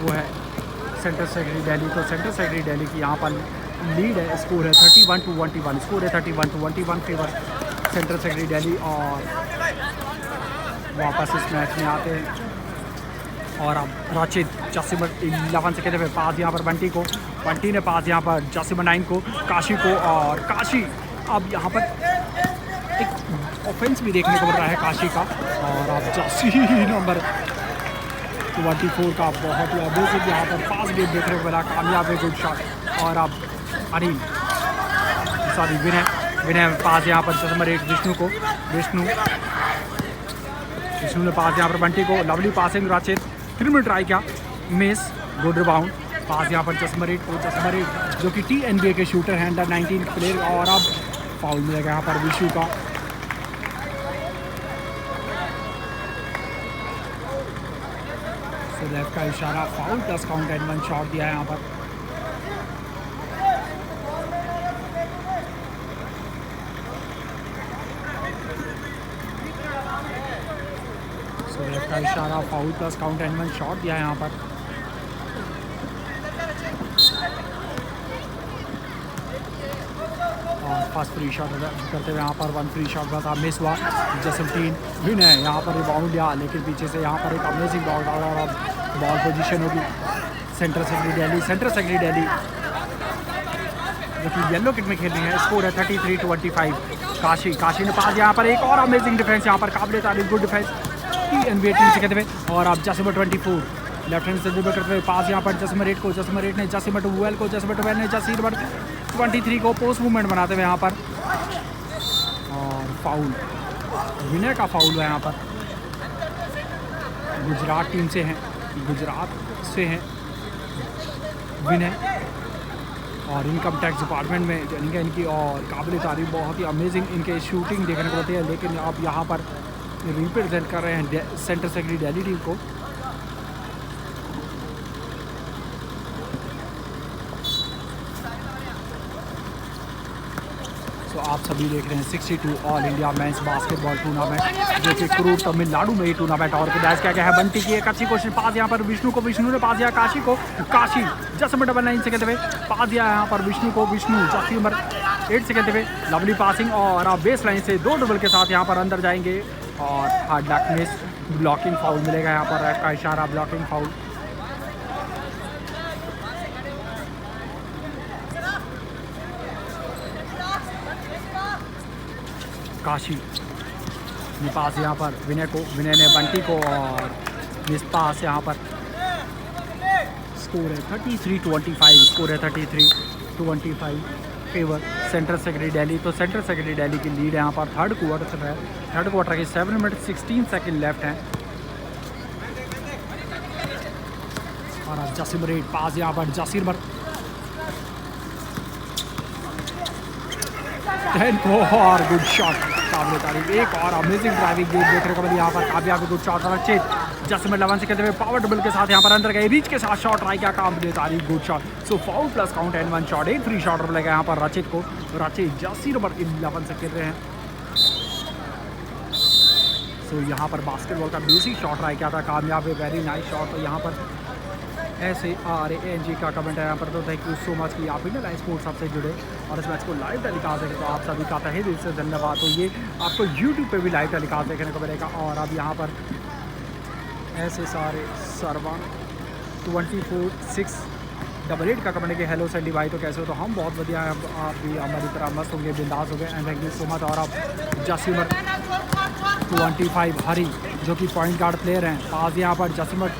वो है central secretary Delhi. तो सेंट्रल सेक्रेटरी दिल्ली की यहाँ पर लीड है, स्कोर है 31-21, स्कोर है 31-21 फेवर सेंट्रल सेक्रेटरी दिल्ली। और वापस इस मैच में आते हैं और अब राशिद जसीमर 11 से कहते हुए पास यहाँ पर बंटी को, बंटी ने पास यहाँ पर जसीमर 9 को, काशी को, और काशी अब यहाँ पर एक ऑफेंस भी देखने को मिल रहा है काशी का। और अब जसी नंबर 24 का बहुत ही अमेजिंग यहाँ पर पास गेम देखने को मिला, कामयाब है, गुड शॉट। और अब अनिल सॉरी विनय पास यहाँ पर नंबर 8 विष्णु को, विष्णु ने पास यहाँ पर बंटी को, lovely passing Rashid 3 minute try किया, मिस, गुड रिबाउंड। पास यहाँ पर जसमर 8 को, जसमर 8 जो कि TNBA के शूटर हैं, अंडर 19 प्लेयर। और अब फाउल मिलेगा यहाँ पर विशु का। तो लेफ्ट का इशारा, foul plus count and 1 shot दिया है यहाँ पर। लेफ्ट का इशारा, foul plus count and 1 shot दिया है यहाँ पर। और फर्स्ट फ्री शॉट करते हुए यहाँ पर 1 फ्री शॉट का था, मिस हुआ। जसमटीन विन है यहाँ पर रिबाउंड लिया, लेकिन पीछे से यहाँ पर एक अमेजिंग बॉल डाला और अब बॉल पोजीशन होगी सेंट्रल सेक्रेटरी दिल्ली जो कि येलो किट में खेल रही है। स्कोर है 33-25। काशी ने पास यहाँ पर एक और अमेजिंग डिफेंस यहाँ पर, काबिल तारीफ, गुड डिफेंस TNBA टीम से कहते हुए। और अब जसीमर 24 लेफ्ट हैंड से ड्रिबल करते हुए पास यहाँ पर जसीमर 8 को, जसीमर 8 ने जसीमर 12 को, जसीमर 12 ने जसीमर 23 को पोस्ट मूवमेंट बनाते हुए यहाँ पर। और फाउल, विनय का फाउल है यहाँ पर। गुजरात टीम से हैं, विनय और इनकम टैक्स डिपार्टमेंट में इनकी और काबिल तारीफ, बहुत ही अमेजिंग इनके शूटिंग देखने को मिलती है। लेकिन अब यहाँ पर रिप्रेजेंट कर रहे हैं सेंट्रल सेक्रेटरी दिल्ली टीम को। तो आप सभी देख रहे हैं 62 all India men's basketball tournament जो कि कुरूर तमिलनाडु में ही टूर्नामेंट ऑर्गेनाइज किया गया है। बंटी की एक अच्छी कोशिश, पास यहाँ पर विष्णु को, विष्णु ने पास दिया काशी को, काशी जसमर 9 से कहते हुए पास दिया यहाँ पर विष्णु को, विष्णु जसमर 8 से कहते हुए लवली पासिंग। और आप बेस लाइन से 2 ड्रिबल के साथ यहाँ पर अंदर जाएंगे और hard luck miss, blocking foul मिलेगा यहाँ पर, रेड का इशारा, ब्लॉकिंग फाउल। काशी ने पास यहाँ पर विनय को, विनय ने बंटी को, और मिस पास यहाँ पर। स्कोर है 33-25, स्कोर है 33-25 फेवर सेंट्रल सेक्रेटरी दिल्ली। तो सेंट्रल सेक्रेटरी दिल्ली की लीड है यहाँ पर। थर्ड क्वार्टर के 7 मिनट 16 सेकेंड लेफ्ट हैं। और अब जसीमर 8 पास यहाँ पर, जसीमर 10 को, और गुड शॉट, काबिल तारीफ, एक और अमेजिंग ड्राइविंग गेम देखने को मिली यहाँ पर। कामयाब गुड शॉट और अच्छे जसमर 11 से कहते हुए पावर डबल के साथ यहाँ पर अंदर गए, रीच के साथ शॉट ट्राई किया, काबिल तारीफ, good shot. So foul plus count and 1 shot, एक फ्री शॉट मिलेगा यहाँ पर राशिद को। राशिद जसी नंबर 11 से खेल रहे हैं। सो यहाँ पर बास्केटबॉल का बेसिक शॉट ट्राई किया था, कामयाब है, वेरी नाइस शॉट। तो यहाँ पर SARANG का कमेंट है यहाँ पर। तो थैंक यू सो मच कि आप इंडियन स्पोर्ट्स आपसे जुड़े और इस मैच को लाइव टेलीकास्ट देखें। तो आप सभी का तहे दिल से धन्यवाद। तो ये आपको YouTube पे भी लाइव टेलीकास्ट देखने को मिलेगा। और अब यहाँ पर ऐसे सारे सरवान 24-688 का कमेंट है कि हेलो संडी भाई, तो कैसे हो? तो हम बहुत बढ़िया हैं, आप भी हमारी तरह मस्त होंगे, बिंदास हो गए, and thank you so much. और अब जसीमर 25 हरी जो कि पॉइंट गार्ड प्लेयर हैं, पास यहाँ पर जसीमर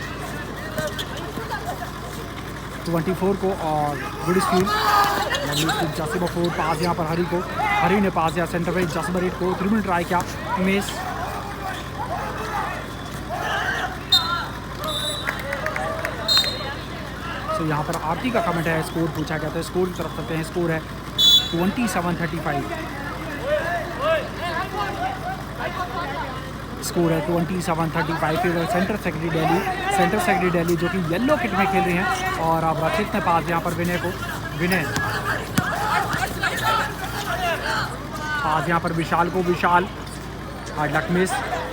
24 को, और गुड स्पीड जसीमर 4 पास यहाँ पर हरी को, हरी ने पास दिया सेंटर पे जसीमर 8 को, 3 मिनट ट्राई किया, मिस। तो यहाँ पर आरती का कमेंट है, स्कोर पूछा गया था, स्कोर की तरफ चलते हैं। स्कोर है 27-35, स्कोर है 27-35 फेवर सेंट्रल सेक्रेटरी दिल्ली जो कि येलो किट में खेल रही हैं। और अब राशिद ने पास यहाँ पर विनय को, विनय पास यहाँ पर विशाल को, Vishal hard luck miss,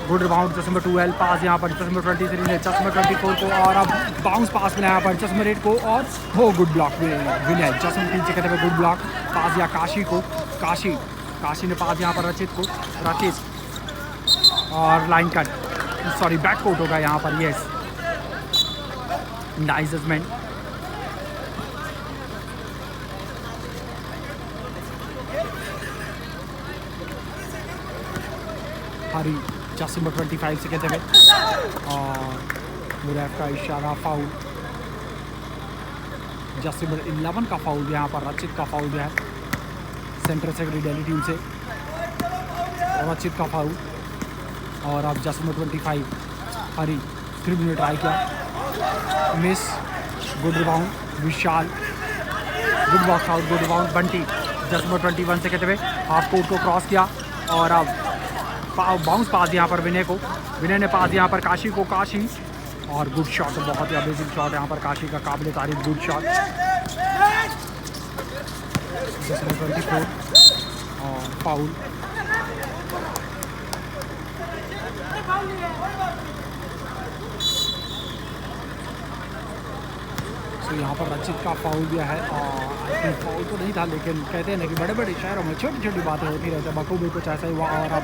good rebound just number 12, pass यहाँ पर जस्ट नंबर 23 ने जस्ट नंबर 24 को, और अब बाउंस पास मिला यहाँ पर जस्ट नंबर 8 को, और वो गुड ब्लॉक विन है जस्ट नंबर 3 से कहते हुए गुड ब्लॉक पास दिया काशी को, काशी ने पास यहाँ पर रचित को, और line cut, sorry back court होगा यहाँ पर, yes nice judgement. Hari just number 25 से कहते हुए, और मुरैफ का इशारा फाउल, जस्ट नंबर 11 का फाउल यहाँ पर, रचित का फाउल दिया है सेंट्रल सेक्रेटरी दिल्ली टीम से, रचित का फाउल, और अब just number 25 hurry 3 minute try किया, miss, good rebound Vishal, good box out, good rebound Bunty just number 21 से कहते हुए हाफ कोर्ट को क्रॉस किया, और अब बाउंस पास यहाँ पर विनय ने पास यहाँ पर काशी को, काशी, और गुड शॉट, बहुत ही अमेजिंग शॉट यहाँ पर काशी का, काबिल तारीफ गुड शॉट, जस्ट नंबर 24 और फाउल, तो यहाँ पर रचित का फाउल दिया है, और आई थिंक फाउल तो नहीं था, लेकिन कहते हैं ना कि बड़े बड़े शहरों में छोटी छोटी बातें होती रहती है, बखूबी कुछ ऐसा ही हुआ, और अब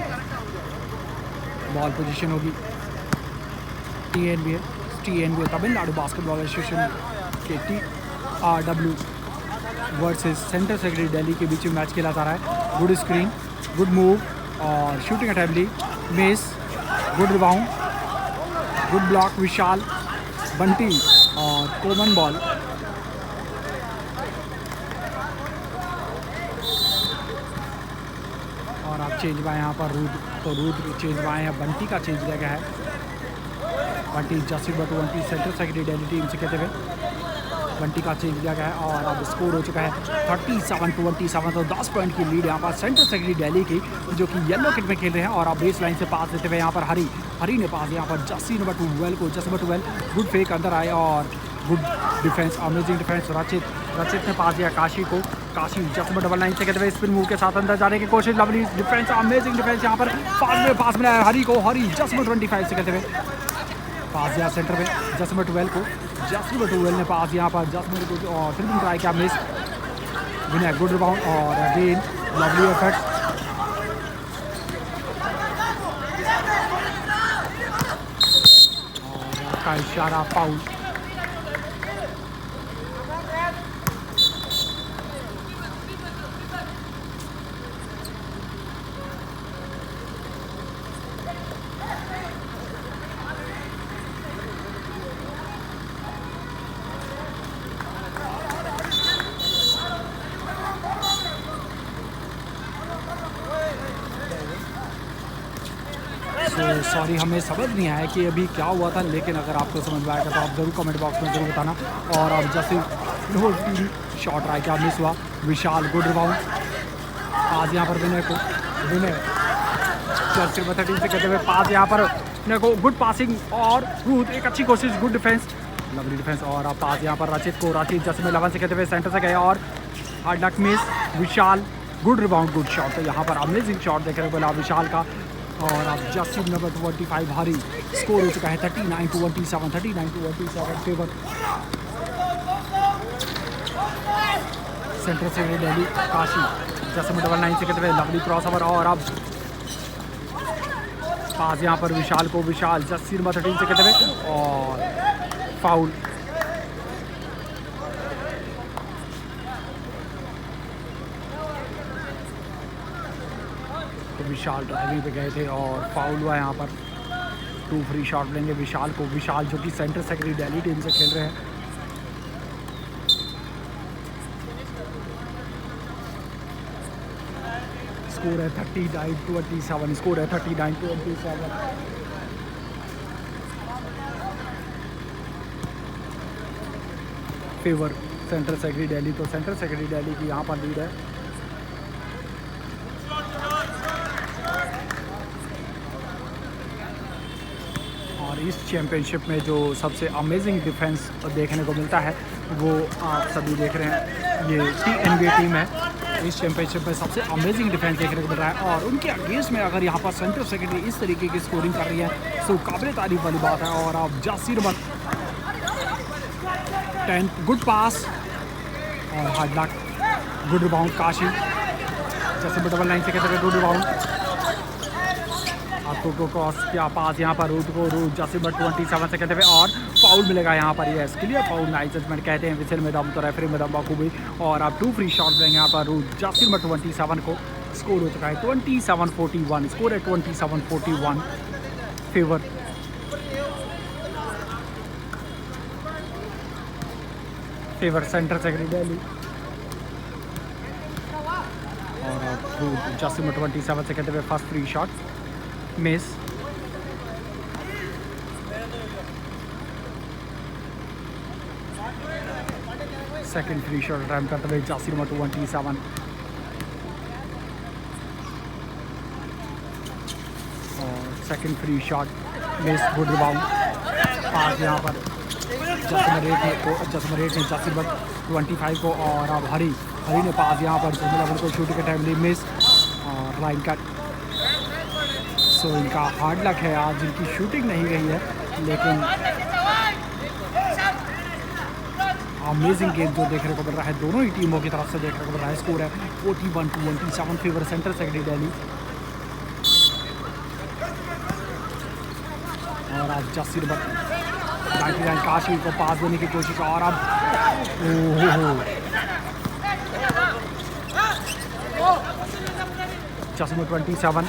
बॉल पोजीशन होगी TNBA तमिलनाडु बास्केटबॉल एसोसिएशन के TRW versus central secretary Delhi के बीच में मैच खेला जा रहा है। गुड स्क्रीन, गुड मूव, और shooting attempt, miss, good rebound, good block Vishal, Bunty, और कॉमन बॉल, और आप चेंज बाय यहाँ पर रूद चेंज बाय है, बंटी का चेंज किया गया है, Bunty just number 20 central secretary Delhi team से कहते हुए बंटी का चेंज किया गया है, और अब स्कोर हो चुका है 37-27, तो 10 पॉइंट की लीड यहाँ पर सेंट्रल सेक्रेटरी दिल्ली की, जो कि येलो किट में खेल रहे हैं, और अब बेस लाइन से पास देते हुए यहाँ पर हरी ने पास यहाँ पर जस्ट नंबर 12 को, जस्ट नंबर 12 गुड फेक अंदर आए, और गुड डिफेंस, अमेजिंग डिफेंस, रचित ने पास दिया काशी को, काशी जस्ट नंबर 99 से कहते हुए स्पिन मूव के साथ अंदर जाने की कोशिश, लवली डिफेंस, अमेजिंग डिफेंस यहाँ पर, पास मिला है हरी को, हरी जस्ट नंबर 25 से कहते हुए पास दिया सेंटर में जस्ट नंबर 12 को, जस्ट नंबर 12 ने पास यहाँ पर जस्ट नंबर 2 और ट्रिपिंग ट्राई किया, मिस, विनय गुड रिबाउंड, और अगेन लवली एफर्ट, और का इशारा फाउल, सॉरी हमें समझ नहीं आया कि अभी क्या हुआ था, लेकिन अगर आपको समझ में आएगा तो आप ज़रूर कमेंट बॉक्स में ज़रूर बताना। और अब जैसे शॉट ट्राई किया, मिस हुआ, विशाल गुड रिबाउंड, पास यहाँ पर विनय जर्सी 13 से कहते हुए पास यहाँ पर विनय को, गुड पासिंग, और रूथ एक अच्छी कोशिश, गुड डिफेंस, लवली डिफेंस, और अब पास यहाँ पर रचित जैसे में 11 से कहते हुए सेंटर से गए, और हार्ड लक मिस, विशाल गुड रिबाउंड, गुड शॉट, तो यहाँ पर अमेजिंग शॉट देखने को मिला विशाल का। और अब जस्ट नंबर 25 भारी, स्कोर हो चुका है 39-27 फेवर सेंट्रल से दिल्ली, काशी जस्ट नंबर 99 से कहते हुए लवली क्रॉस ओवर, और अब पास यहाँ पर विशाल को, विशाल जस्ट नंबर 13 से कहते हुए, और फाउल, तो विशाल ड्राइविंग पे गए थे और फाउल हुआ यहाँ पर। 2 फ्री शॉट लेंगे विशाल को, विशाल जो कि सेंट्रल सेक्रेटरी दिल्ली टीम से खेल रहे हैं। स्कोर है 39-27, स्कोर है 39-27। फेवर सेंट्रल सेक्रेटरी दिल्ली, तो सेंट्रल सेक्रेटरी दिल्ली की यहाँ पर लीड है। और इस चैम्पियनशिप में जो सबसे अमेजिंग डिफेंस देखने को मिलता है वो आप सभी देख रहे हैं, ये TNBA टीम है। इस चैंपियनशिप में सबसे अमेजिंग डिफेंस देखने को मिल रहा है और उनके अगेंस्ट में अगर यहाँ पर सेंटर सेकेंडरी इस तरीके की स्कोरिंग कर रही है तो काबिल तारीफ वाली बात है। और अब जासिर बट 10 गुड पास और hard luck, good rebound Kashi, जैसे डबल लाइन से कहते हैं गुड रिबाउंड। आपको को क्रॉस किया पास यहाँ पर रूट को, रूट जासिर बट 27 से कहते हुए और फाउल मिलेगा यहाँ पर। ये क्लियर फाउल, नाइस जजमेंट कहते हैं, विसल में दम तो रेफरी में दम बखूबी। और आप 2 फ्री शॉट देंगे यहाँ पर रूट जासिर बट 27 को। स्कोर हो चुका है 27-41, स्कोर है 27-41 फेवर सेंटर सेक्रेटरी दिल्ली। और अब जासिर बट 27 से कहते हुए first free shot miss. Second free shot attempt करते हुए जासिर बट 27 और second free shot miss, good rebound pass यहाँ पर जसमरेट ने जासिर बट 25 को। और अब हरी ने पास यहाँ पर जसमरेट को शूटिंग का टाइम मिस और लाइन कट। सो इनका हार्ड लक है आज, इनकी शूटिंग नहीं गई है, लेकिन अमेजिंग गेम जो देखने को मिल रहा है दोनों ही टीमों की तरफ से देखने को मिल रहा है। स्कोर है 41-27 फेवर सेंटर सेक्रेटरी दिल्ली। और आज जासिर बट 99 काशी को पास देने की कोशिश और अब जासिर बट 27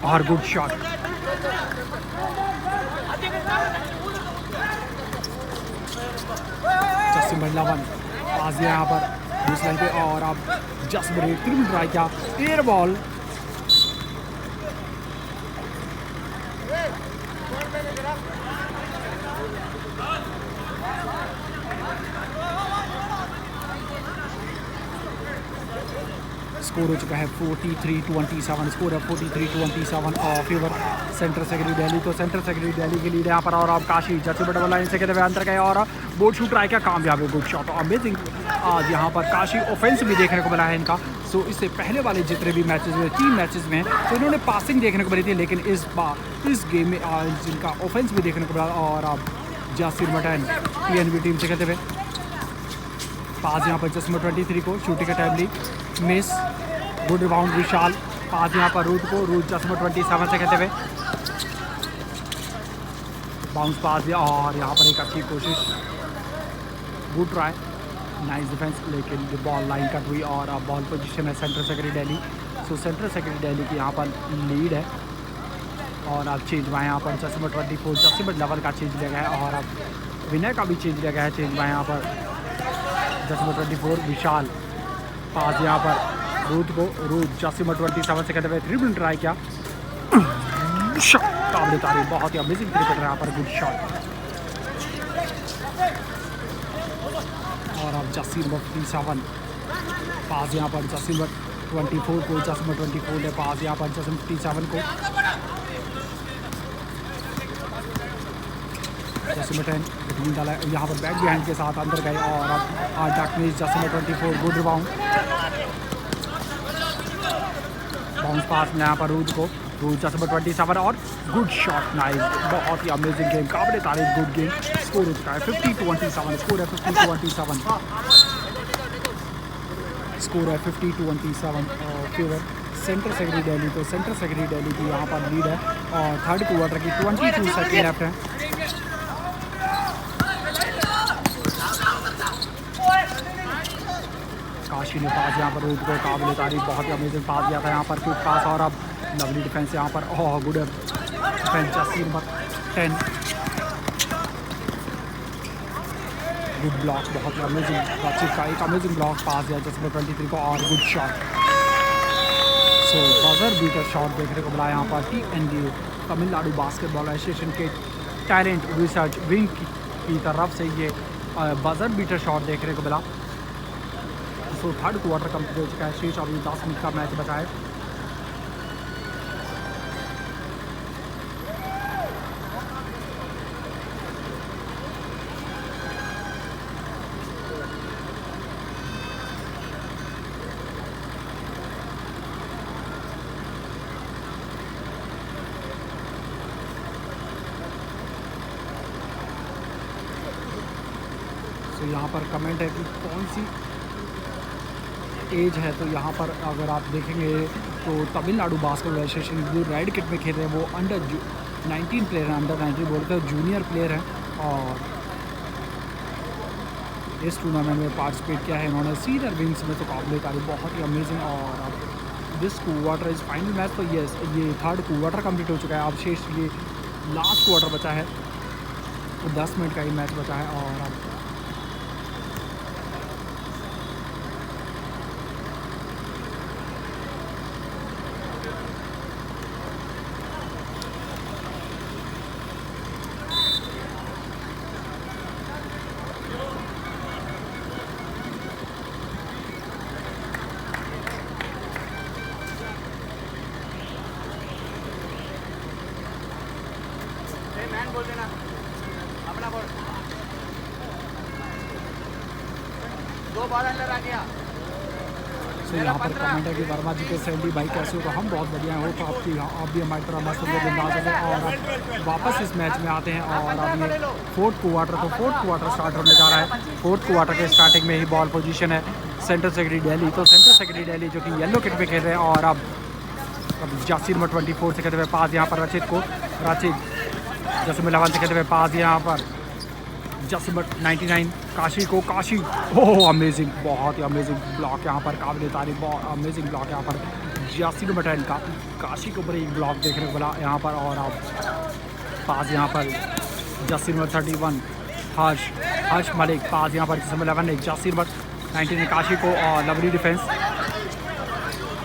और गुड शॉट। जासिर बट 11 पास दिया यहाँ पर दूसरी लाइन पे और अब जासिर बट ट्रिपल ट्राई किया, एयर बॉल। स्कोर हो चुका है 43-27, स्कोर है 43-27 और फेवर सेंटर सेक्रेटरी दिल्ली। तो सेंटर सेक्रेटरी दिल्ली की लीड है यहाँ पर। और अब काशी जासिर बट लाइन से कहते हुए अंदर गए और बोर्ड शूट ट्राई किया, कामयाब है, गुड शॉट, अमेजिंग। आज यहाँ पर काशी ऑफेंस भी देखने को मिला है इनका। सो इससे पहले वाले जितने भी मैचेस हुए 3 मैचेस में तो इन्होंने पासिंग देखने को मिली थी, लेकिन इस बार इस गेम में आज इनका ऑफेंस भी देखने को मिला। और अब जासिर बट TNB टीम से कहते हुए पास यहाँ पर जासिर बट 23 को शूटिंग का टाइम ली मिस, गुड रिबाउंड विशाल, पास यहाँ पर रूट को, रूट जासिर बट 27 से कहते हुए बाउंस पास दिया और यहाँ पर एक अच्छी कोशिश, गुड ट्राई, नाइस डिफेंस, लेकिन बॉल लाइन कट हुई। और अब बॉल पोजीशन है centre secretary Delhi. So centre secretary Delhi की यहाँ पर लीड है। और अब चेंज हुआ है यहाँ पर जासिर बट 24 जासिर बट लेवल का चेंज लिया गया है और अब विनय का भी चेंज लिया गया है। चेंज हुआ है यहाँ पर जासिर बट 24 विशाल, पास यहाँ पर रूट को, रूट जासिर बट 27 से कहते हुए ट्रिपल ट्राई किया, काबिल तारीफ, बहुत ही अमेजिंग क्रिकेटर यहाँ पर, गुड शॉट। और अब जासिर बट 27 पास यहाँ पर जासिर बट 24 को, जासिर बट 24 ने पास यहाँ पर जासिर बट 27 को, जासिर बट 10 डाला यहाँ पर बैक बिहाइंड के साथ अंदर गए। और अब डकनीज Jasir Butt 24 good rebound, bounce pass में यहाँ पर रूट को, रूट जासिर बट 27 और गुड शॉट, नाइस, बहुत ही अमेजिंग गेम, काबिल तारीफ, गुड गेम। स्कोर हो चुका है 50-27, स्कोर है 50-27, स्कोर है 50-27 और फेवर सेंटर सेक्रेटरी दिल्ली। तो सेंटर सेक्रेटरी दिल्ली की यहाँ पर लीड है और थर्ड क्वार्टर की 22 सेकेंड लेफ्ट है। काशी ने पास यहाँ पर रूट को, काबिल तारीफ, बहुत ही अमेजिंग पास दिया था यहाँ पर, क्विक पास। और अब लवली डिफेंस यहाँ पर, oh good defence, Yasir but 10 good block, बहुत ही अमेजिंग, का एक अमेजिंग ब्लॉक पास दिया जासिर बट 23 को और गुड शॉट। सो बजर बीटर शॉट देखने को मिला यहाँ पर TNBA तमिलनाडु बास्केटबॉल एसोसिएशन के टैलेंट रिसर्च विंग की तरफ से ये बजर बीटर शॉट देखने को मिला। सो थर्ड क्वार्टर कंप्लीट हो चुका है, शेष अभी 10 मिनट का मैच बचा है। सो यहाँ पर कमेंट है कि कौन सी एज है, तो यहाँ पर अगर आप देखेंगे तो तमिलनाडु बास्केटबॉल एसोसिएशन जो रेड किट में खेल रहे हैं वो अंडर 19 प्लेयर हैं, अंडर 19 बोलते हैं, जूनियर प्लेयर हैं और इस टूर्नामेंट में पार्टिसिपेट किया है इन्होंने सीनियर विंग्स में, तो काबिल तारीफ, बहुत ही अमेजिंग। और अब this quarter is final match, तो ये थर्ड क्वार्टर कंप्लीट हो चुका है, अब शेष ये लास्ट क्वार्टर बचा है, तो 10 मिनट का ही मैच बचा है। और अब बोल देना अपना बोल, 2 बार अंदर आ गया। सो यहाँ पर कमेंट है कि वर्मा जी के सैंडी भाई कैसे हो, तो हम बहुत बढ़िया हो, तो आप भी हमारी तरह मस्त बिंदास हो। और अब वापस इस मैच में आते हैं और अब ये फोर्थ क्वार्टर स्टार्ट होने जा रहा है। फोर्थ क्वार्टर के स्टार्टिंग में ही बॉल पोजीशन है सेंट्रल सेक्रेटरी दिल्ली, तो सेंट्रल सेक्रेटरी दिल्ली जो कि येलो किट में खेल रहे हैं। और अब जासिर नंबर 24 से कहते हुए पास यहाँ पर रचित जैसे 11 से कहते हुए पास यहाँ पर जसमत 99 काशी को, काशी ओह अमेजिंग, बहुत ही अमेजिंग ब्लॉक यहाँ पर, काबिल तारीफ, बहुत अमेजिंग ब्लॉक यहाँ पर जासिर नंबर 10 का, काशी के ऊपर एक ब्लॉक देखने को मिला यहाँ पर। और अब पास यहाँ पर जासिर नंबर 31 हर्ष मलिक, पास यहाँ पर जसमत 11 जासिर नंबर 19 काशी को, और लवली डिफेंस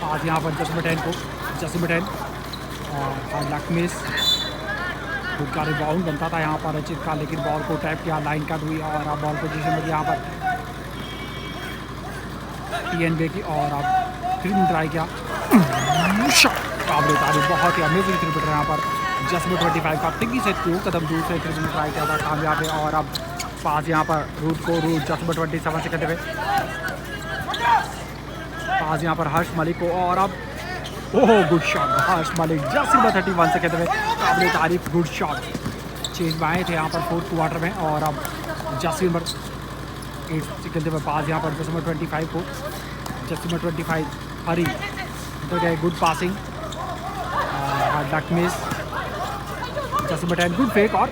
पास यहाँ पर जसमत 10 को, जसमत 10 और लक मिस, खुद का रिबाउंड बनता था यहाँ पर रचित का, लेकिन बॉल को टैप किया, लाइन कट हुई और अब बॉल पोजीशन में यहाँ पर TNB की, और अब 3 मिनट ट्राई किया, काबिल तारीफ, बहुत ही अमेजिंग 3 मिनट यहाँ पर जसमत 25 का तिग्गी से 2 कदम दूर से 3 मिनट ट्राई किया था, कामयाब है। और अब पास यहाँ पर रूट जसमत 27 से कहते हुए पास यहाँ पर हर्ष मलिक को, और अब oh good shot Harsh Malik Yasir 31 से कहते हुए काबिल तारीफ, गुड शॉट। चेंज में आए थे यहाँ पर फोर्थ क्वार्टर में, और अब जासिर नंबर 8 से खेलते हुए पास यहाँ पर जसमत 25 को, जसमत 25 हरी तो गए, गुड पासिंग, डक मिस, जसमत 10 गुड फेक और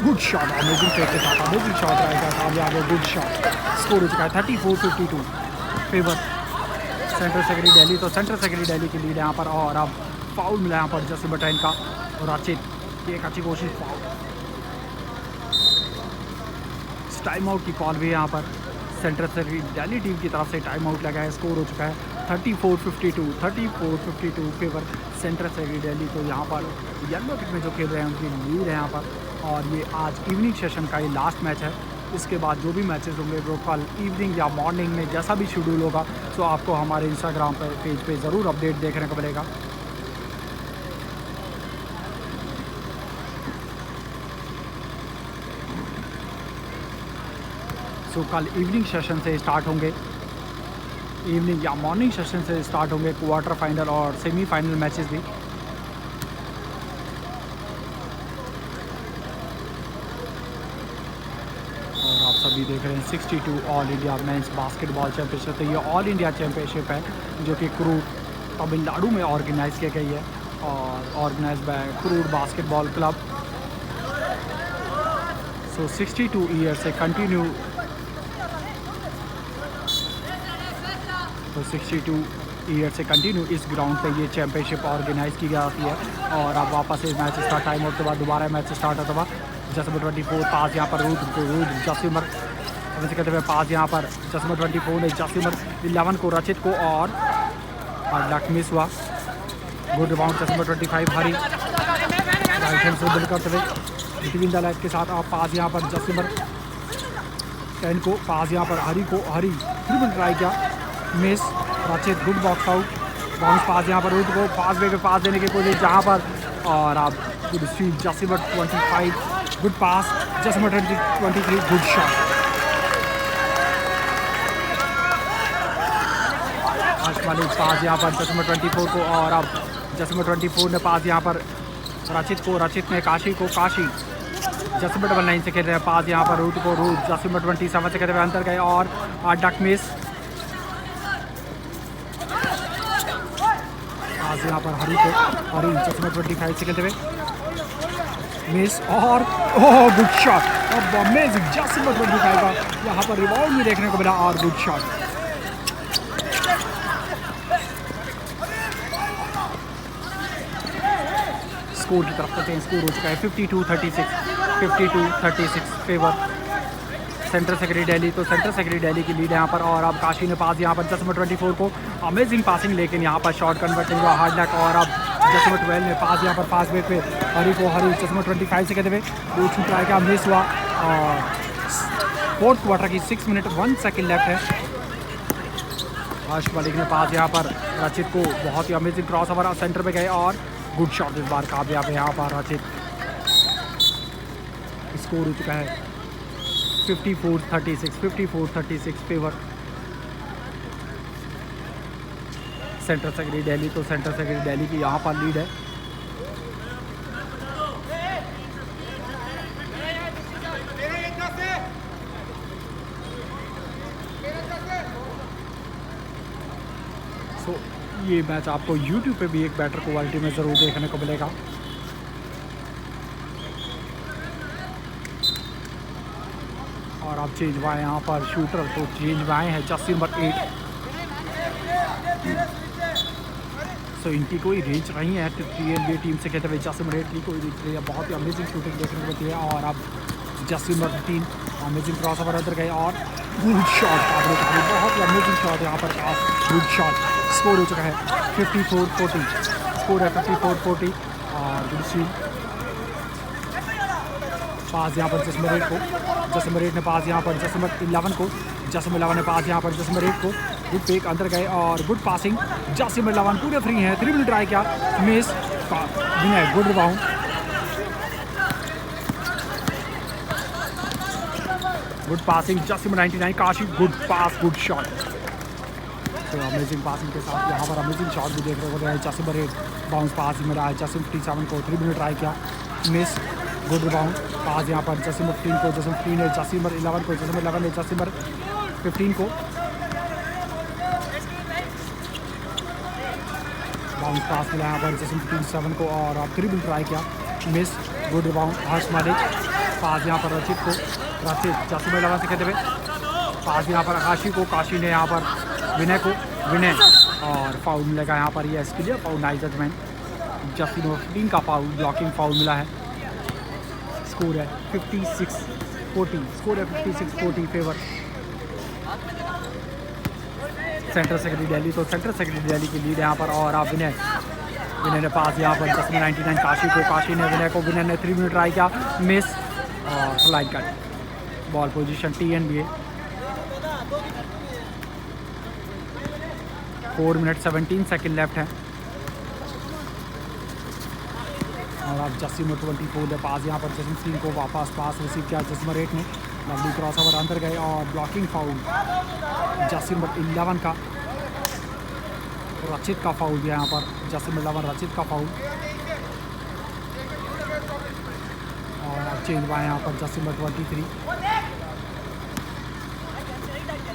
गुड शॉट, अमेजिंग फेक के साथ अमेजिंग शॉट रहेगा, कामयाब है, गुड शॉट। स्कोर हो चुका है 34-52 फेवर सेंट्रल सेक्रेटरी दिल्ली, तो सेंट्रल सेक्रेटरी दिल्ली की लीड यहाँ पर। और अब फाउल मिला यहाँ पर जसमत 10 का, और राचित की एक अच्छी कोशिश, फाउल, टाइम आउट की कॉल भी है यहाँ पर सेंट्रल सेक्रेटरी दिल्ली टीम की तरफ से टाइम आउट लगा है। स्कोर हो चुका है 34-52 फेवर सेंट्रल सेक्रेटरी दिल्ली, तो यहाँ पर येलो किट में जो खेल रहे हैं उनकी लीड है यहाँ पर। और ये आज इवनिंग सेशन का ये लास्ट मैच है, इसके बाद जो भी मैचेस होंगे वो कल इवनिंग या मॉर्निंग में जैसा भी शेड्यूल होगा, तो आपको हमारे इंस्टाग्राम पेज पे ज़रूर अपडेट देखने को मिलेगा। सो कल इवनिंग सेशन से स्टार्ट होंगे, इवनिंग या मॉर्निंग सेशन से स्टार्ट होंगे क्वार्टर फाइनल और सेमीफाइनल मैचेस भी। सभी देख रहे हैं 62 all India men's basketball championship, तो ये ऑल इंडिया चैंपियनशिप है जो कि क्रूड तमिलनाडु में ऑर्गेनाइज की गई है और ऑर्गेनाइज बाय क्रूड बास्केटबॉल क्लब। सो 62 ईयर से कंटिन्यू, तो 62 ईयर से कंटिन्यू इस ग्राउंड पे ये चैंपियनशिप ऑर्गेनाइज की जाती है। और अब वापस से मैच स्टार्ट, टाइम आउट के बाद दोबारा मैच स्टार्ट होता हुआ जसमत 24 पास यहाँ पर रूद जासिमर से कहते हुए पास यहाँ पर जसमत 24 ने जासिमर 11 को रचित को, और लक मिस हुआ, गुड रिबाउंड जसमत 25 हरी राइट हैंड से बिल्ड करते हुए बिटवीन द लेग के साथ आप पास यहाँ पर जसमत 10 को, पास यहाँ पर हरी को, हरी फिर भी ट्राई किया, मिस, रचित good box out, bounce pass यहाँ पर रूद को, पास वे पे पास देने की कोशिश जहाँ पर, और आप good speed Jasmeet 25 good pass, Jasmeet 23 good shot. Harsh Malik pass यहाँ पर जसमत 24 को, और अब जसमत 24 ने पास यहाँ पर रचित को, रचित ने काशी को, काशी जैसमिन 19 से खेल रहे हैं, पास यहाँ पर रूट को, रूट जैसमिन 27 से खेलते हुए अंदर गए और डक मिस। पास यहाँ पर हरी को, हरी जैसमिन 25 से खेलते हुए मिस और ओह गुड शॉट। अब अमेजिंग जैसमिन 25 का यहाँ पर रिवॉल्व भी देखने को मिला और गुड शॉट। स्कोर की तरफ चलते हैं, स्कोर हो चुका है 52-36 फेवर सेंट्रल सेक्रेटरी दिल्ली। तो सेंट्रल सेक्रेटरी दिल्ली की लीड है यहाँ पर। और अब काशी ने पास यहाँ पर जैसमिन 24 को अमेजिंग पासिंग, लेकिन यहाँ पर शॉट कन्वर्ट हुआ हार्ड लक। और अब जैसमिन 12 ने पास यहाँ पर फास्ट ब्रेक पे हरी को, हरी जैसमिन 25 से कहते हुए वो छूट रहा है क्या, मिस हुआ। और फोर्थ क्वार्टर की 6 मिनट 1 सेकेंड लेफ्ट है। हर्ष मलिक ने पास यहाँ पर रचित को, बहुत ही अमेजिंग क्रॉस ओवर सेंटर पे गए और गुड शॉट इस बार कामयाब है यहाँ पर रचित। स्कोर हो चुका है 54-36 फेवर सेंट्रल सेक्रेटरी दिल्ली। तो सेंट्रल सेक्रेटरी दिल्ली की यहाँ पर लीड है। सो ये मैच आपको YouTube पे भी एक बेटर क्वालिटी में ज़रूर देखने को मिलेगा। और आप चेंज हुआ है यहाँ पर शूटर, तो चेंज हुए हैं जस्सी नंबर 8। सो इनकी कोई रेंज नहीं है TNBA टीम से कहते हुए जस्सी नंबर 8 की कोई रेंज नहीं है। बहुत ही अमेजिंग शूटिंग देखने को मिलती है। और अब Jassi number 3 amazing cross over अंदर गए और गुड शॉट, बहुत ही अमेजिंग शॉट यहाँ पर, गुड शॉट। स्कोर हो चुका है 54-40, स्कोर है 54-40। और गुड शील पास यहाँ पर जैसमिन 8 को, जैसमिन 8 ने पास यहाँ पर जैसमिन 11 को, जैसमिन 11 ने पास यहाँ पर जैसमिन 8 को, गुड पेक अंदर गए और गुड पासिंग। जैसमिन 11 पूरे फ्री हैं, 3 मिनट ट्राई किया, miss, Vinay good rebound. Good passing Jasmin 99, Kashi good pass, good shot. तो अमेजिंग पासिंग के साथ यहाँ पर अमेजिंग शॉट भी देखने को मिला है। जैसमिन 8 बाउंस पास ही मिला है, जैसमिन 57 को 3 मिनट ट्राई किया, मिस, गुड रिबाउंड। पास यहाँ पर जैसमिन 15 को, जैसमिन 15 ने जैसमिन 11 को, जैसमिन 11 ने जैसमिन 15 को बाउंस पास मिला यहाँ पर जैसमिन 57 को और अब 3 मिनट ट्राई किया, मिस, गुड रिबाउंड। हर्ष मलिक पास यहाँ पर रचित को, रचित जैसमिन 11 से कहते हुए पास यहाँ पर काशी को, काशी ने यहाँ पर विनय को, विनय और फाउल मिलेगा यहाँ पर, ये इसके लिए फाउल नाइस जजमेंट। जैसमिन 15 का फाउल, ब्लॉकिंग फाउल मिला है। स्कोर है 56-40, स्कोर है 56-40 फेवर सेंट्रल सेक्रेटरी दिल्ली। तो सेंट्रल सेक्रेटरी दिल्ली की लीड यहाँ पर। और आप विनय, विनय ने पास यहाँ पर जैसमिन 99 काशी को, काशी ने विनय को, विनय ने 3 मिनट ट्राई किया, मिस और slide cut. Ball position TNBA 4 minute 17 second left है। और अब जैसमिन 24 ने पास यहाँ पर जैसमिन 3 को वापस पास रिसीव किया, जैसमिन 8 ने लंबी क्रॉस ओवर अंदर गए और ब्लॉकिंग फाउल जैसमिन 11 का, रचित का फाउल भी यहाँ पर, जैसमिन 11 रचित का फाउल। और अब चेंज हुआ है यहाँ पर जैसमिन 23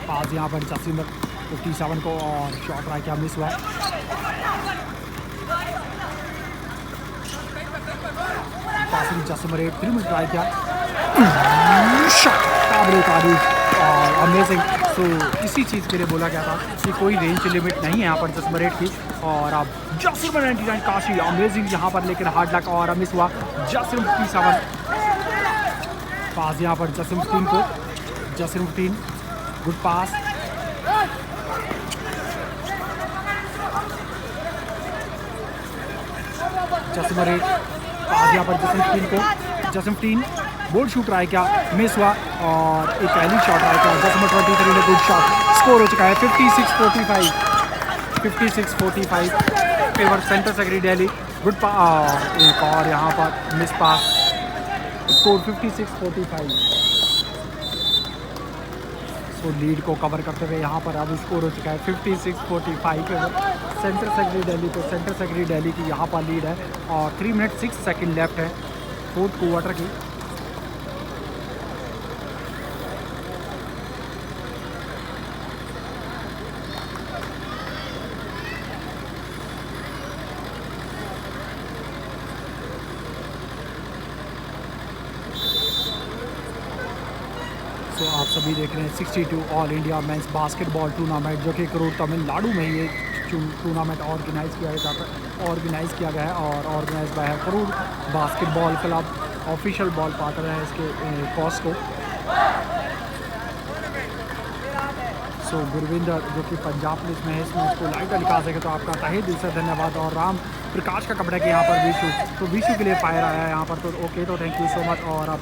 पास यहाँ पर जैसमिन 57 को और शॉट ट्राई किया, मिस हुआ। पासिंग जैसमिन 8 3 मिनट ट्राई किया, शॉट काबिल तारीफ और अमेजिंग। तो इसी चीज़ के लिए बोला गया था कि कोई रेंज लिमिट नहीं है यहाँ पर जैसमिन 8 की। और अब जैसमिन 99 काशी अमेजिंग यहाँ पर, लेकिन हार्ड लक और मिस हुआ। जैसमिन 57 पास यहाँ पर जैसमिन 15 को, जैसमिन 15 गुड पास, जैसमिन 8 पास यहाँ पर जैसमिन 15 को, जैसमिन 15 बोल्ड शूट ट्राई किया, मिस हुआ और एक पहली शॉट ट्राई किया, जैसमिन 23 ने गुड शॉट। स्कोर हो चुका है 56-45 favour central secretary Delhi. Good पास, एक और यहाँ पर मिस पास, स्कोर 56-45। सो लीड को कवर करते हुए यहाँ पर अब स्कोर हो चुका है 56-45 फेवर सेंट्रल सेक्रेटरी दिल्ली। तो सेंट्रल सेक्रेटरी दिल्ली की यहाँ पर लीड है और 3 मिनट 6 सेकेंड लेफ्ट है फोर्थ क्वार्टर की। सो आप सभी देख रहे हैं 62 all India men's basketball tournament, जो कि करूर तमिलनाडु में ये टूर्नामेंट ऑर्गेनाइज़ किया गया है और ऑर्गेनाइज बाय है Karur basketball club. Official ball partner है इसके कॉस्को। सो गुरविंदर जो कि पंजाब पुलिस में है, इसमें उसको लाइव टेलीकास्ट देखें तो आपका तहे दिल से धन्यवाद। और राम प्रकाश का कपड़ा कि यहाँ पर विशु के लिए फायर आया है यहाँ पर, तो ओके, तो थैंक यू सो मच। और अब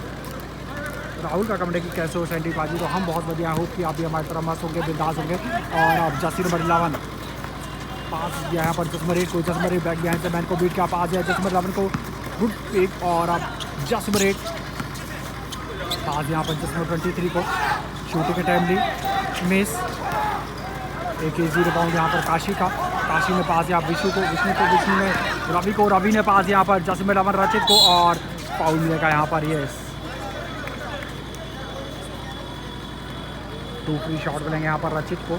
राहुल का कमेंट कि कैसे हो सैंडी बाजी, तो हम बहुत बढ़िया, होप कि आप भी हमारी तरह मस्त होंगे, बिंदास होंगे। और अब जर्सी नंबर 11 पास दिया यहाँ पर जसमरी को, जसमरी बैक बिहाइंड से मैन को बीट किया, पास दिया जसमर 11 को, गुड पिक। और अब जसमर 8 पास यहाँ पर जसमर 23 को, शूटिंग के टाइमली मिस। एक इजी रिबाउंड यहाँ पर काशी का, काशी में पास यहाँ विष्णु ने रवि ने पास यहाँ पर जसमर 11 रचित को, और फाउल मिलेगा यहाँ पर। यस, 2 फ्री शॉट मिलेंगे यहाँ पर रचित को।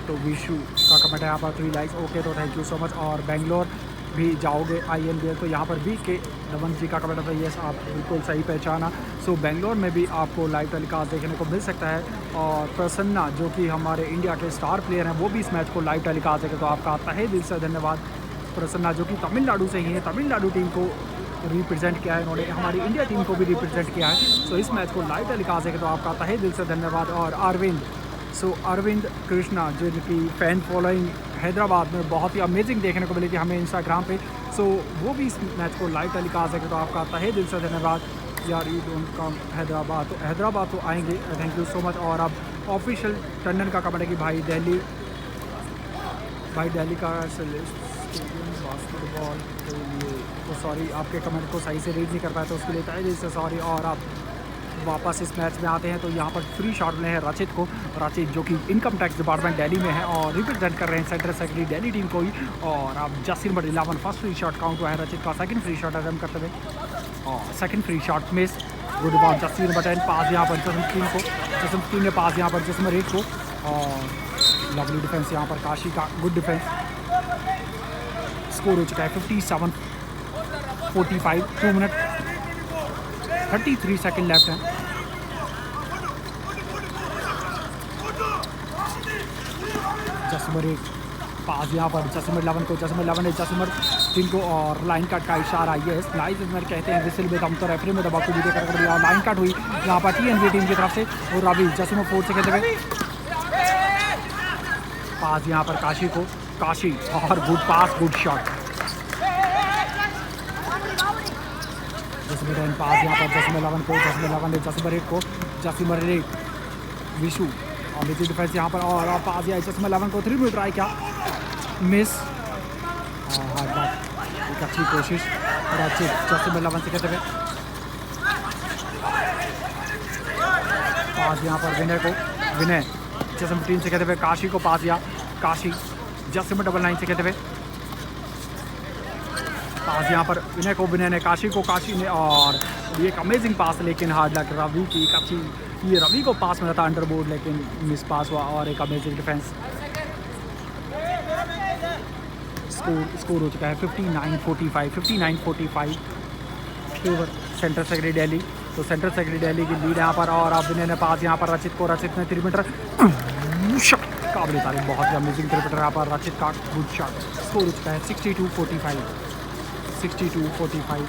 तो विशु का कमेंट है यहाँ पर 3 लाइक्स, ओके, तो थैंक यू सो मच। और बेंगलोर भी जाओगे INBL, तो यहाँ पर भी के दमन जी का कमेंट है, यस, आप बिल्कुल सही पहचाना। सो बेंगलोर में भी आपको लाइव टेलीकास्ट देखने को मिल सकता है। और प्रसन्ना जो कि हमारे इंडिया के स्टार प्लेयर हैं, वो भी इस मैच को लाइव टेलीकास्ट देखें, तो आपका तहे दिल से धन्यवाद। प्रसन्ना जो कि तमिलनाडु से ही है, तमिलनाडु टीम को रिप्रेजेंट किया है इन्होंने, हमारी इंडिया टीम को भी रिप्रेजेंट किया है। सो इस मैच को लाइव टेलीकास्ट देखें, तो आपका तहे दिल से धन्यवाद। और अरविंद कृष्णा जिनकी फ़ैन फॉलोइंग हैदराबाद में बहुत ही अमेजिंग देखने को मिली थी हमें इंस्टाग्राम पे, सो वो भी इस मैच को लाइव टेलीकास्ट देखें, तो आपका तहे दिल से धन्यवाद। यार यू डोंट कम हैदराबाद, तो हैदराबाद तो आएंगे, थैंक यू सो मच। और अब ऑफिशियल टंडन का कमेंट है कि भाई दिल्ली का बास्केटबॉल के लिए, तो सॉरी आपके कमेंट को सही से रीड नहीं कर पाया, तो उसके लिए तहे दिल से सॉरी। और अब वापस इस मैच में आते हैं, तो यहाँ पर फ्री शॉट मिले हैं रचित को, रचित जो कि इनकम टैक्स डिपार्टमेंट दिल्ली में है और रिप्रेजेंट कर रहे हैं सेंट्रल सेक्रेटरी दिल्ली टीम को ही। और अब Jersey number 11 first free shot count हुआ है रचित का, सेकंड फ्री शॉट अटेम्प्ट करते हुए, और second free shot miss. Good ball Jersey number 10 पास यहाँ पर जसम ने पास यहाँ पर जसम 8 को, और लवली डिफेंस यहाँ पर काशी का, गुड डिफेंस। स्कोर हो चुका है 57-45, 2 मिनट 33 सेकंड लेफ्ट है। जसमर 1 पास यहाँ पर जसमर 11 को, जसमर 3 को, और लाइन कट का इशारा, यस, नाइस इसमें कहते हैं विसिल में दम, तो रेफरी में दबा को जीते कर दिया, लाइन कट हुई यहाँ पर TNB टीम की तरफ से। और रवि जसमर 4 से खेलते हुए पास यहाँ पर काशी को, काशी, और गुड पास, गुड शॉट। जसमर 10 पास यहाँ पर जसमर 11 को, जसमर 8 को, जसमर 8 विशु, और विशु डिफेंस यहाँ पर, और पास यहाँ जसमर 11 को 3 मिनट ट्राई किया, मिस। हार्ड बात, एक अच्छी कोशिश। और अच्छे जसमर 11 से कहते हुए पास यहाँ पर विनय जसमर 3 से कहते हुए काशी को पास दिया, काशी जसमर 9 से कहते हुए पास यहाँ पर विनय ने काशी ने, और ये एक अमेजिंग पास, लेकिन हार्ड लक रवि की एक अच्छी, ये रवि को पास मिला था अंडरबोर्ड, लेकिन मिस पास हुआ। और एक अमेजिंग डिफेंस। स्कोर हो चुका है 59-45 फेवर सेंट्रल सेक्रेटरी दिल्ली, तो सेंट्रल सेक्रेटरी दिल्ली की लीड यहाँ पर। और अब विनय ने पास यहाँ पर रचित को, रचित ने 3 मीटर काबिल तारीफ, बहुत ही अमेजिंग 3 मीटर यहाँ पर रचित का गुड शॉट। स्कोर हो चुका है 62-45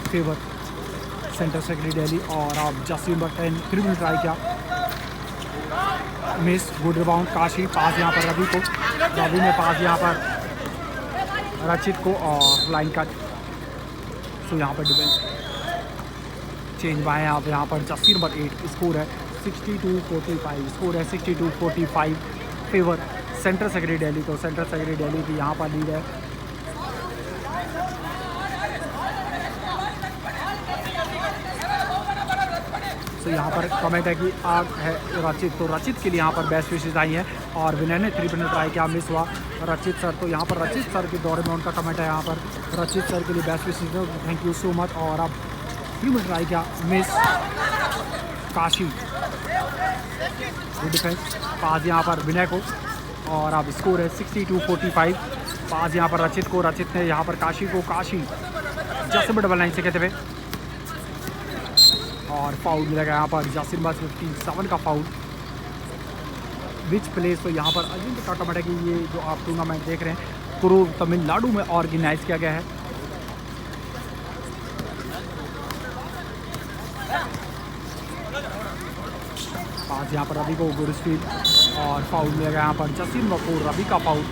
फेवर सेंट्रल सेक्रेटरी दिल्ली। और अब जर्सी नंबर 10 3 मिनट ट्राई किया, मिस। गुड रिबाउंड काशी, पास यहाँ पर रवि को, रवि ने पास यहाँ पर रचित को, और लाइन कट। सो यहाँ पर डिफेंस चेंज हुआ है यहाँ पर जर्सी नंबर 8, स्कोर है 62-45 फेवर सेंट्रल सेक्रेटरी दिल्ली, तो सेंट्रल सेक्रेटरी दिल्ली की यहाँ पर लीड है। तो यहाँ पर कमेंट है कि आग है रचित, तो रचित के लिए यहाँ पर बेस्ट विशेष आई है। और विनय ने 3 मिनट ट्राई किया, मिस हुआ। रचित सर, तो यहाँ पर रचित सर के दौरे में उनका कमेंट है यहाँ पर, रचित सर के लिए best wishes, thank you so much. और अब 3 मिनट ट्राई किया, miss. Kashi good defence, pass यहाँ पर विनय को, और अब स्कोर है 62-45 पास यहाँ पर रचित को, रचित ने यहाँ पर काशी को, काशी जसमर 9 से कहते हुए और फाउल मिलेगा यहाँ पर जासिर नंबर 57 का फाउल। विच प्लेस तो यहाँ पर अजिंक्य टाटा की ये जो आप टूर्नामेंट देख रहे हैं कुरूर तमिलनाडु में ऑर्गेनाइज किया गया है। पास यहाँ पर रवि को गुरुस्फील्ड और फाउल मिलेगा यहाँ पर जसीम वकूर, रवि का फाउल।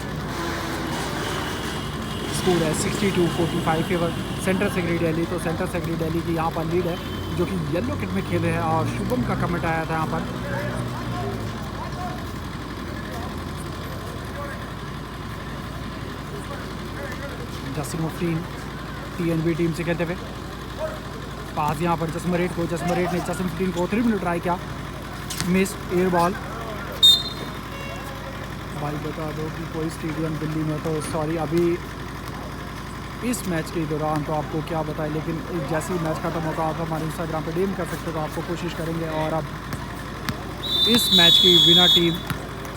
स्कोर है 62-45 फेवर सेंट्रल सेक्रेटरी दिल्ली। तो सेंट्रल सेक्रेटरी दिल्ली की यहाँ पर लीड है जो कि येलो किट में खेले हैं और शुभम का कमेंट आया था यहाँ पर। जसीम मुफ्तीन TNB टीम से खेलते हुए पास यहाँ पर जसमरेट को, जसमरेट ने जसीम मुफ्तीन को 3 मिनट ट्राई किया, मिस एयर बॉल। भाई बता दो कि कोई स्टेडियम दिल्ली में, तो सॉरी अभी इस मैच के दौरान तो आपको क्या बताएं, लेकिन जैसे ही मैच खत्म होगा आप हमारे इंस्टाग्राम पे डीएम कर सकते हो, तो आपको कोशिश करेंगे। और अब इस मैच की winner team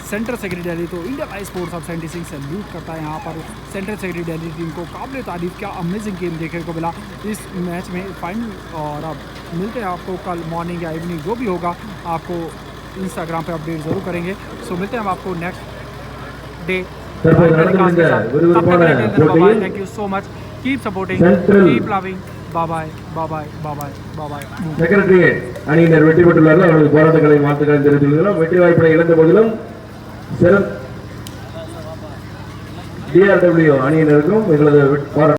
central secretary Delhi, तो इंडियन आई स्पोर्ट्स ऑफ सेंटी सिंह सैल्यूट करता है यहाँ पर सेंट्रल सेक्रेटरी दिल्ली टीम को। काबिल तारीफ, क्या अमेजिंग गेम देखने को मिला इस मैच में फाइनल। और अब मिलते हैं आपको कल मॉर्निंग या इवनिंग जो भी होगा, आपको इंस्टाग्राम पे अपडेट ज़रूर करेंगे। सो मिलते हैं हम आपको next day. Thank you so much, keep supporting, keep loving, bye bye bye bye bye bye bye. Secretariat அணியினர் வெற்றி பெற்றுள்ளார்கள். அவர்களுக்கு போராட்டங்களை வாழ்த்துக்களை தெரிவித்துள்ளோம். வெற்றி வாய்ப்பை இழந்த போதிலும் DRW அணியினருக்கும் எங்களது